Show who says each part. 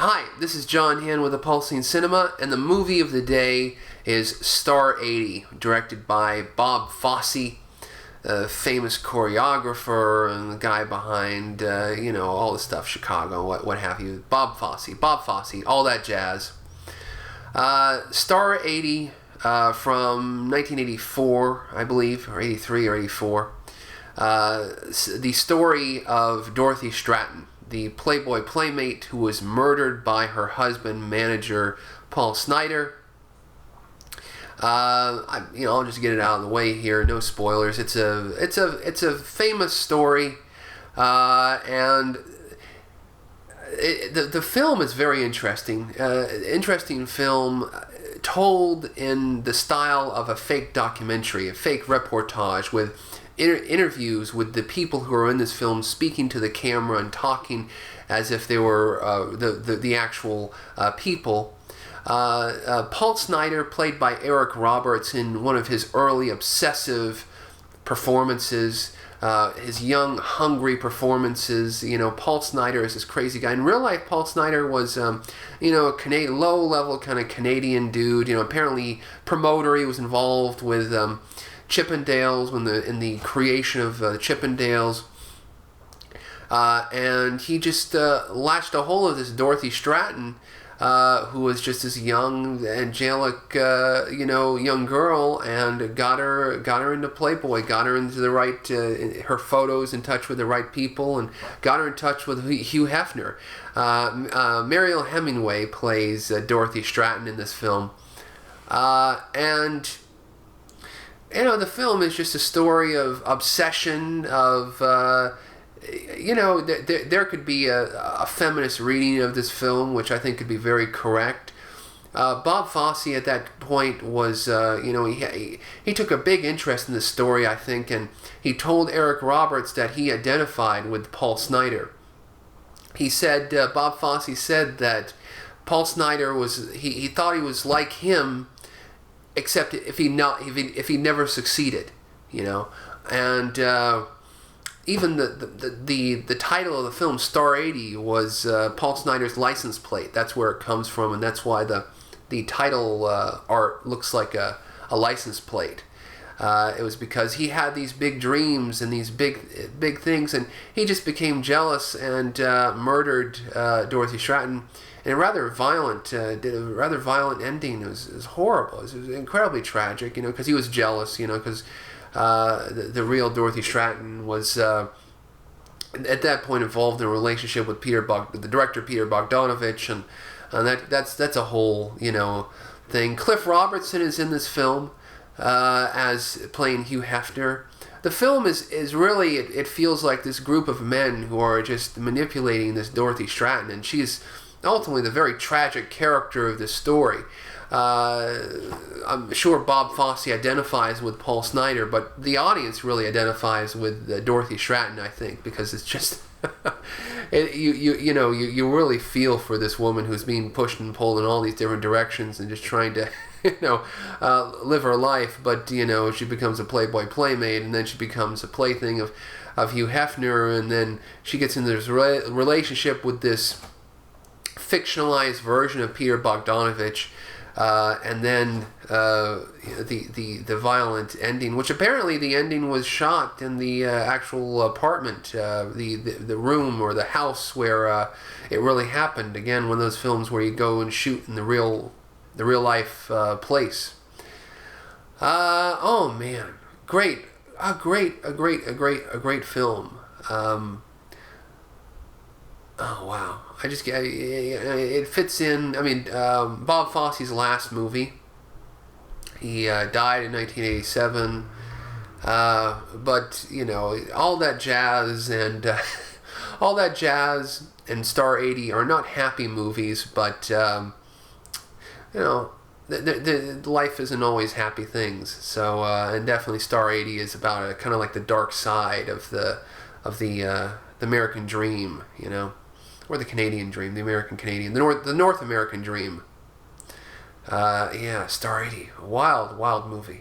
Speaker 1: Hi, this is John Hand with Pulsing Cinema, and the movie of the day is Star 80, directed by Bob Fosse, a famous choreographer and the guy behind, all the stuff, Chicago, what have you. Bob Fosse, all that jazz. Star 80 from 1984, I believe, or 83 or 84. The story of Dorothy Stratton, the Playboy playmate who was murdered by her husband, manager Paul Snider. I'll just get it out of the way here. No spoilers. It's a famous story, and the film is very interesting. Interesting film, told in the style of a fake documentary, a fake reportage with interviews with the people who are in this film, speaking to the camera and talking as if they were the actual people. Paul Snider, played by Eric Roberts in one of his early obsessive performances, his young, hungry performances. Paul Snider is this crazy guy. In real life, Paul Snider was, a low-level kind of Canadian dude. Apparently promoter. He was involved with Chippendales in the creation of Chippendales. And he just latched a hold of this Dorothy Stratton, who was just this young, angelic, young girl, and got her into Playboy, got her into the right, her photos, in touch with the right people, and got her in touch with Hugh Hefner. Mariel Hemingway plays Dorothy Stratton in this film, and the film is just a story of obsession, of there could be a feminist reading of this film, which I think could be very correct. Bob Fosse at that point was, he took a big interest in the story, I think, and he told Eric Roberts that he identified with Paul Snider. He said, Bob Fosse said that Paul Snider was, he thought he was like him, except if he never succeeded, and even the title of the film, Star 80, was Paul Snider's license plate. That's where it comes from, and that's why the title art looks like a license plate. It was because he had these big dreams and these big things, and he just became jealous and murdered Dorothy Stratton. And did a rather violent ending. It was horrible. It was incredibly tragic, because he was jealous, because the real Dorothy Stratton was at that point involved in a relationship with the director Peter Bogdanovich, and that's a whole thing. Cliff Robertson is in this film as playing Hugh Hefner. The film is really, it feels like this group of men who are just manipulating this Dorothy Stratton, and she's ultimately the very tragic character of this story. I'm sure Bob Fosse identifies with Paul Snider, but the audience really identifies with Dorothy Stratton, I think, because it's just you really feel for this woman who's being pushed and pulled in all these different directions and just trying to live her life, but she becomes a Playboy playmate, and then she becomes a plaything of Hugh Hefner, and then she gets into this relationship with this fictionalized version of Peter Bogdanovich, and then the violent ending, which apparently the ending was shot in the actual apartment, the room or the house where it really happened. Again, one of those films where you go and shoot in the real life place. Oh man, a great film. Oh wow! It fits in. I mean, Bob Fosse's last movie. He died in 1987. But all that jazz and Star 80 are not happy movies. But the life isn't always happy things. So and definitely Star 80 is about kind of like the dark side of the American dream. Or the Canadian dream, the American Canadian, the North American dream. Star 80, wild movie.